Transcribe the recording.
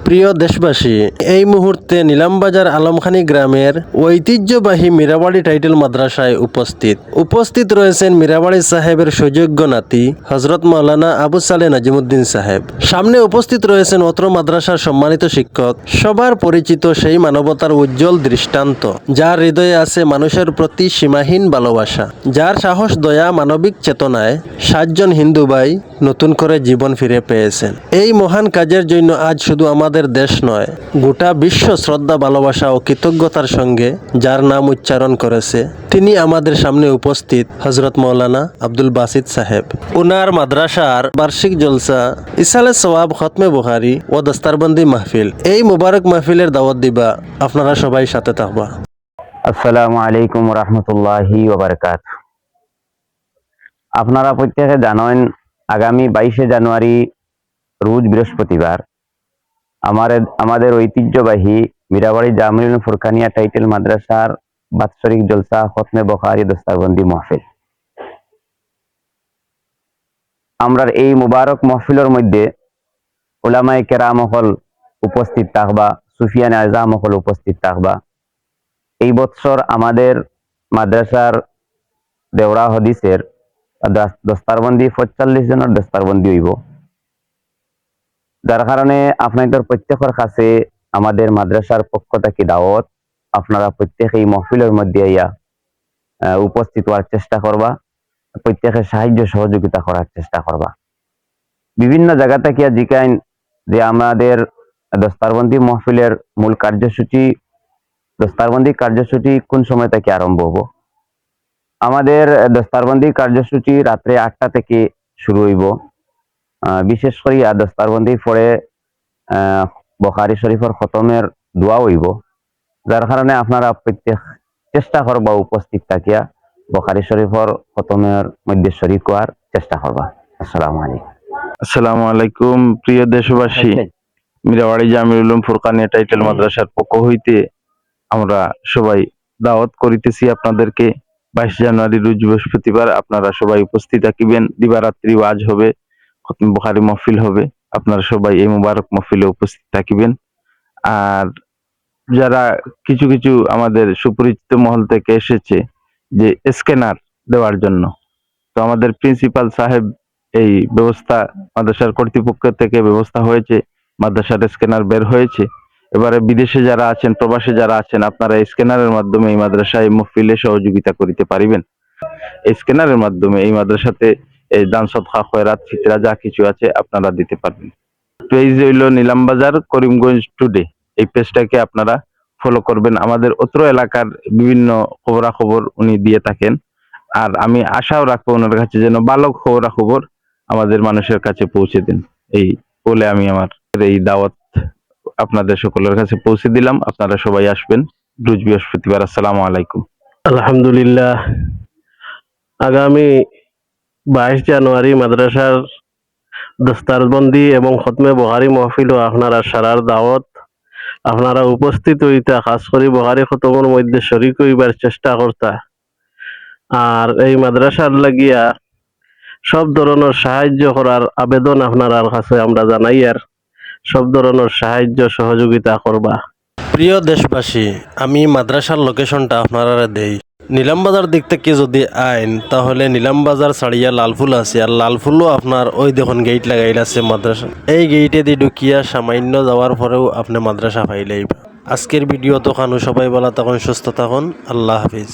প্রিয় দেশবাসী, এই মুহূর্তে নিলামবাজার আলমখানি গ্রামের ঐতিহ্যবাহী মীরাবাড়ি টাইটেল মাদ্রাসায় উপস্থিত রয়েছেন মীরাবাড়ি সাহেবের সুযোগ্য নাতি হজরত মাওলানা আবু সালে নাজিমুদ্দিন সাহেব। সামনে উপস্থিত রয়েছেন অত্র মাদ্রাসার সম্মানিত শিক্ষক, সবার পরিচিত সেই মানবতার উজ্জ্বল দৃষ্টান্ত, যার হৃদয়ে আছে মানুষের প্রতি সীমাহীন ভালোবাসা, যার সাহস, দয়া, মানবিক চেতনায় 7 জন হিন্দু ভাই নতুন করে জীবন ফিরে পেয়েছেন। এই মহান কাজের জন্য আজ শুধু আমাদের দেশ নয়, গোটা বিশ্ব শ্রদ্ধা, ভালোবাসা ও কৃতজ্ঞতার সঙ্গে যার নাম উচ্চারণ করেছে, তিনি আমাদের সামনে উপস্থিত হজরত মাওলানা আব্দুল বাসিত সাহেব। উনার মাদ্রাসার বার্ষিক জলসা, ইসালে সওয়াব, খতমে বুখারি ও দস্তারবন্দি মাহফিল, এই মুবারক মাহফিলের দাওয়াত দিবা। আপনারা সবাই সাথে থাকবা। আসসালামু আলাইকুম রহমতুল্লাহি ওয়া বারাকাতুহু। আপনারা প্রত্যেকে জানেন, আগামী 22শে জানুয়ারি রোজ বৃহস্পতিবার আমাদের ঐতিহ্যবাহী মীরাবাড়ি জামিউল ফুরকানিয়া টাইটেল মাদ্রাসার বাৎসরিক জলসা, খতমে বুখারী, দস্তারবন্দি মাহফিল। আমরা এই মুবারক মাহফিলের মধ্যে উলামায়ে কেরাম হল উপস্থিত থাকবা, সুফিয়ান আজম হল উপস্থিত থাকবা। এই বছর আমাদের মাদ্রাসার দেওরা হদিসের দস্তারবন্দি 45 জনের দস্তারবন্দি হইব, যার কারণে আপনাদের প্রত্যেকের কাছে আমাদের মাদ্রাসার পক্ষ থেকে দাওয়াত। আপনারা প্রত্যেকে এই মহফিলের মধ্যে উপস্থিত হওয়ার চেষ্টা করবা, প্রত্যেকে সাহায্য সহযোগিতা করার চেষ্টা করবা। বিভিন্ন জায়গা থেকে জিজ্ঞাইন যে আমাদের দস্তারবন্দি মহফিলের মূল কার্যসূচি, দস্তারবন্দি কার্যসূচি কোন সময় থেকে আরম্ভ হবো। আমাদের দস্তারবন্দি কার্যসূচি রাত্রে 8টা থেকে শুরু হইব। বিশেষ করে দস্তারবন্দির পরে বুখারী শরীফের খতমের দোয়া হইব, যার কারণে আপনারা প্রত্যেক চেষ্টা করবা উপস্থিত থাকিয়া বুখারী শরীফের খতমের মধ্যে শরীক হওয়ার চেষ্টা করবা। আসসালামু আলাইকুম। আসসালামু আলাইকুম। প্রিয় দেশবাসী, মীরাবাড়ি জামিউল ফুরকানিয়া টাইটেল মাদ্রাসার পক্ষ হইতে আমরা সবাই দাওয়াত করিতেছি আপনাদেরকে। 22 জানুয়ারি রোজ বৃহস্পতিবার আপনারা সবাই উপস্থিত থাকিবেন। দিবারাত্রি ওয়াজ হবে, খতম বুখারী মাহফিল হবে। আপনারা সবাই এই মুবারক মাহফিলে উপস্থিত থাকিবেন। আর যারা কিছু আমাদের সুপরিচিত মহল থেকে এসেছে যে স্ক্যানার দেওয়ার জন্য, তো আমাদের প্রিন্সিপাল সাহেব এই ব্যবস্থা, মাদ্রাসার কর্তৃপক্ষ থেকে ব্যবস্থা হয়েছে, মাদ্রাসার স্ক্যানার বের হয়েছে। এবারে বিদেশে যারা আছেন, প্রবাসে যারা আছেন, আপনারা এই স্ক্যানারের মাধ্যমে এই মাদ্রাসায় মহফিলে সহযোগিতা করিতে পারিবেন। এই স্ক্যানারের মাধ্যমে এই মাদ্রাসাতে এই দান, সদকা, খয়রাত, ফিতরা যা কিছু আছে আপনারা দিতে পারবেন। পেজ হইল নিলামবাজার করিমগঞ্জ টুডে, এই পেজটাকে আপনারা ফলো করবেন। আমাদের অত্র এলাকার বিভিন্ন খবরাখবর উনি দিয়ে থাকেন। আর আমি আশাও রাখবো ওনার কাছে যেন ভালো খবরাখবর আমাদের মানুষের কাছে পৌঁছে দেন। এই বলে আমি আমার এই দাওয়াত আপনাদের সকলের কাছে পৌঁছে দিলাম। আপনারা সবাই আসবেন রোজ বৃহস্পতিবার। আসসালামু আলাইকুম। আলহামদুলিল্লাহ, আগামী 22 জানুয়ারি মাদ্রাসার দস্তারবন্দি এবং খতমে বুখারী মাহফিল ও আপনারা সারার দাওয়াত। আপনারা উপস্থিত হইতা, খাস করে বুখারী খতমের মধ্যে শরীক হইবার চেষ্টা করতা। আর এই মাদ্রাসার লাগিয়া সব ধরনের সাহায্য করার আবেদন আপনার কাছে আমরা জানাই, আর সব ধরনের সাহায্য সহযোগিতা করবা। প্রিয় দেশবাসী, আমি মাদ্রাসার লোকেশনটা আপনারা দেই। নিলামবাজার দিক থেকে যদি আইন, তাহলে নিলামবাজার ছাড়িয়া লালফুল আছে, আর লালফুলও আপনার ওই দেখুন গেট লাগাইল আছে মাদ্রাসা। এই গেটে দিয়ে ঢুকিয়া সামান্য যাওয়ার পরেও আপনি মাদ্রাসা পাইলেই। আজকের ভিডিও তো খানু, সবাই ভালো থাকুন, সুস্থ থাকুন, আল্লাহ হাফিজ।